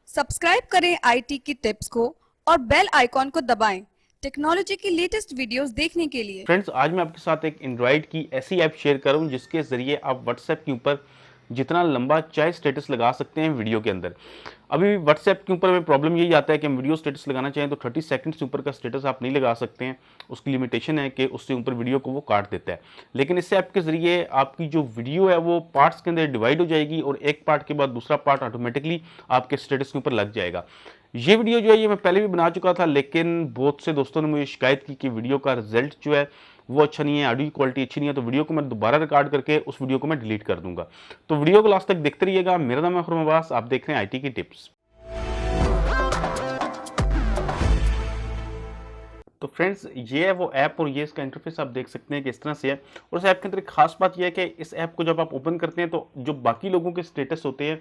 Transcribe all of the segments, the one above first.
Subscribe करें IT की tips को और बेल आइकॉन को दबाएं टेक्नोलॉजी की लेटेस्ट वीडियोस देखने के लिए। फ्रेंड्स, आज मैं आपके साथ एक एंड्रॉइड की ऐसी ऐप शेयर कर रहा हूँ जिसके ज़रिए आप व्हाट्सएप के ऊपर जितना लंबा चाहे स्टेटस लगा सकते हैं वीडियो के अंदर। अभी व्हाट्सएप के ऊपर में प्रॉब्लम यही आता है कि हम वीडियो स्टेटस लगाना चाहें तो 30 सेकंड से ऊपर का स्टेटस आप नहीं लगा सकते हैं। उसकी लिमिटेशन है कि उससे ऊपर वीडियो को वो काट देता है। लेकिन इस ऐप के ज़रिए आपकी जो वीडियो है वो पार्ट्स के अंदर डिवाइड हो जाएगी और एक पार्ट के बाद दूसरा पार्ट ऑटोमेटिकली आपके स्टेटस के ऊपर लग जाएगा। ये वीडियो जो है ये मैं पहले भी बना चुका था, लेकिन बहुत से दोस्तों ने मुझे शिकायत की कि वीडियो का रिजल्ट जो है वो अच्छा नहीं है, ऑडियो की क्वालिटी अच्छी नहीं है, तो वीडियो को मैं दोबारा रिकॉर्ड करके उस वीडियो को मैं डिलीट कर दूंगा। तो वीडियो को लास्ट तक देखते रहिएगा। मेरा नाम है खुरम अब्बास, आप देख रहे हैं आईटी की टिप्स। तो फ्रेंड्स, ये है वो ऐप और ये इसका इंटरफेस आप देख सकते हैं कि इस तरह से है। और इस ऐप के अंदर एक खास बात यह है कि इस ऐप को जब आप ओपन करते हैं तो जो बाकी लोगों के स्टेटस होते हैं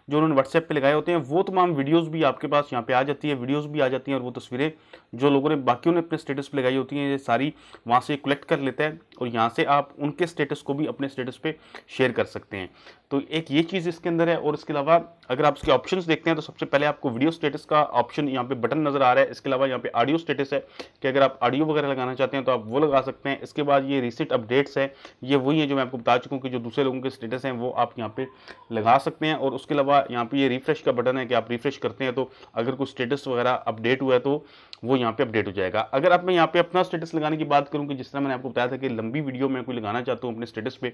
जो उन्होंने व्हाट्सएप पे लगाए होते हैं वो तमाम वीडियोस भी आपके पास यहाँ पे आ जाती है, वीडियोस भी आ जाती हैं, और वो तस्वीरें जो लोगों ने बाकियों ने अपने स्टेटस पे लगाई होती हैं ये सारी वहाँ से कलेक्ट कर लेता है और यहाँ से आप उनके स्टेटस को भी अपने स्टेटस पे शेयर कर सकते हैं। तो एक ये चीज़ इसके अंदर है। और इसके अलावा अगर आप इसके ऑप्शंस देखते हैं तो सबसे पहले आपको वीडियो स्टेटस का ऑप्शन यहाँ पे बटन नजर आ रहा है। इसके अलावा यहाँ पे ऑडियो स्टेटस है कि अगर आप ऑडियो वगैरह लगाना चाहते हैं तो आप वो लगा सकते हैं। इसके बाद ये रिसेंट अपडेट्स है, ये वही है जो मैं आपको बता चुका हूँ कि जो दूसरे लोगों के स्टेटस हैं वो आप यहाँ पे लगा सकते हैं। और उसके अलावा यहाँ पे ये रिफ्रेश का बटन है कि आप रिफ्रेश करते हैं तो अगर कोई स्टेटस वगैरह अपडेट हुआ है तो वो यहाँ पे अपडेट हो जाएगा। अगर आप मैं यहाँ पे अपना स्टेटस लगाने की बात करूँ कि जिस तरह मैंने आपको बताया था कि लंबी वीडियो मैं कोई लगाना चाहता हूँ अपने स्टेटस पे,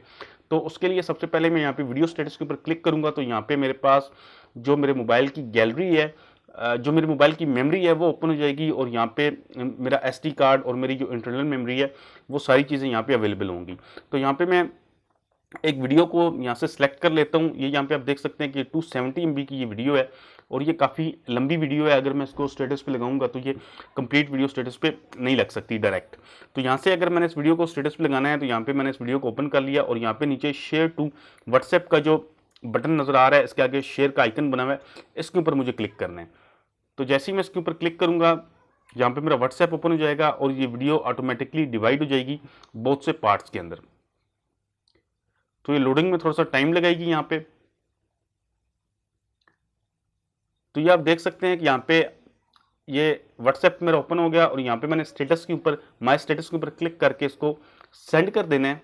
तो उसके लिए सबसे पहले मैं यहाँ पे वीडियो स्टेटस के ऊपर क्लिक करूंगा तो यहाँ पे मेरे पास जो मेरे मोबाइल की गैलरी है, जो मेरे मोबाइल की मेमोरी है वो ओपन हो जाएगी और यहाँ पे मेरा एसडी कार्ड और मेरी जो इंटरनल मेमोरी है वो सारी चीज़ें यहाँ पे अवेलेबल होंगी। तो यहाँ पे मैं एक वीडियो को यहाँ से सिलेक्ट कर लेता हूँ। ये यहाँ पे आप देख सकते हैं कि 270 MB की ये वीडियो है और ये काफ़ी लंबी वीडियो है। अगर मैं इसको स्टेटस पे लगाऊंगा तो ये कंप्लीट वीडियो स्टेटस पे नहीं लग सकती डायरेक्ट। तो यहाँ से अगर मैंने इस वीडियो को स्टेटस पे लगाना है तो यहाँ पे मैंने इस वीडियो को ओपन कर लिया और यहाँ पे नीचे शेयर टू व्हाट्सएप का जो बटन नज़र आ रहा है, इसके आगे शेयर का आइकन बना हुआ है, इसके ऊपर मुझे क्लिक करना है। तो जैसे ही मैं इसके ऊपर क्लिक करूँगा यहाँ पे मेरा व्हाट्सएप ओपन हो जाएगा और ये वीडियो ऑटोमेटिकली डिवाइड हो जाएगी बहुत से पार्ट्स के अंदर। तो ये लोडिंग में थोड़ा सा टाइम लगाएगी यहाँ पे। तो ये आप देख सकते हैं कि यहाँ पे ये व्हाट्सएप मेरा ओपन हो गया और यहाँ पे मैंने स्टेटस के ऊपर, माय स्टेटस के ऊपर क्लिक करके इसको सेंड कर देना है।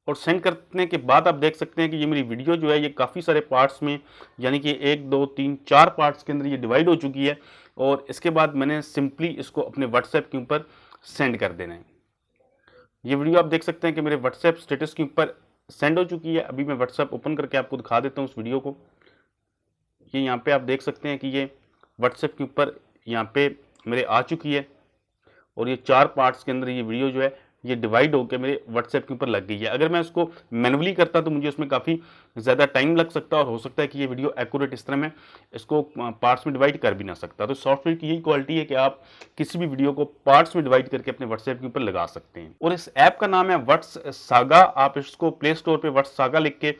और सेंड करने के बाद आप देख सकते हैं कि ये मेरी वीडियो जो है ये काफ़ी सारे पार्ट्स में, यानी कि 1 2 3 4 पार्ट्स के अंदर ये डिवाइड हो चुकी है। और इसके बाद मैंने सिंपली इसको अपने व्हाट्सएप के ऊपर सेंड कर देना है। ये वीडियो आप देख सकते हैं कि मेरे व्हाट्सएप स्टेटस के ऊपर सेंड हो चुकी है। अभी मैं व्हाट्सएप ओपन करके आपको दिखा देता हूँ उस वीडियो को। ये यहाँ पे आप देख सकते हैं कि ये व्हाट्सएप के ऊपर यहाँ पे मेरे आ चुकी है और ये 4 पार्ट्स के अंदर ये वीडियो जो है ये डिवाइड होकर मेरे व्हाट्सएप के ऊपर लग गई है। अगर मैं इसको मैनुअली करता तो मुझे उसमें काफ़ी ज़्यादा टाइम लग सकता और हो सकता है कि ये वीडियो एक्यूरेट इस तरह मैं इसको पार्ट्स में डिवाइड कर भी ना सकता। तो सॉफ्टवेयर की यही क्वालिटी है कि आप किसी भी वीडियो को पार्ट्स में डिवाइड करके अपने व्हाट्सएप के ऊपर लगा सकते हैं। और इस ऐप का नाम है व्हाट्स सागा। आप इसको प्ले स्टोर पर व्हाट्स सागा लिख के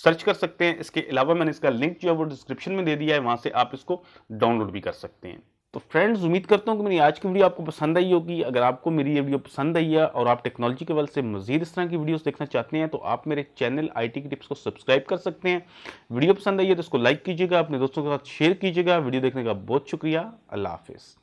सर्च कर सकते हैं। इसके अलावा मैंने इसका लिंक जो है वो डिस्क्रिप्शन में दे दिया है, वहाँ से आप इसको डाउनलोड भी कर सकते हैं। तो फ्रेंड्स, उम्मीद करता हूँ कि मेरी आज की वीडियो आपको पसंद आई होगी। अगर आपको मेरी ये वीडियो पसंद आई है और आप टेक्नोलॉजी के वर्ल्ड से मजीद इस तरह की वीडियोस देखना चाहते हैं तो आप मेरे चैनल आईटी की टिप्स को सब्सक्राइब कर सकते हैं। वीडियो पसंद आई है तो इसको लाइक कीजिएगा, अपने दोस्तों के साथ शेयर कीजिएगा। वीडियो देखने का बहुत शुक्रिया। अल्लाह हाफिज़।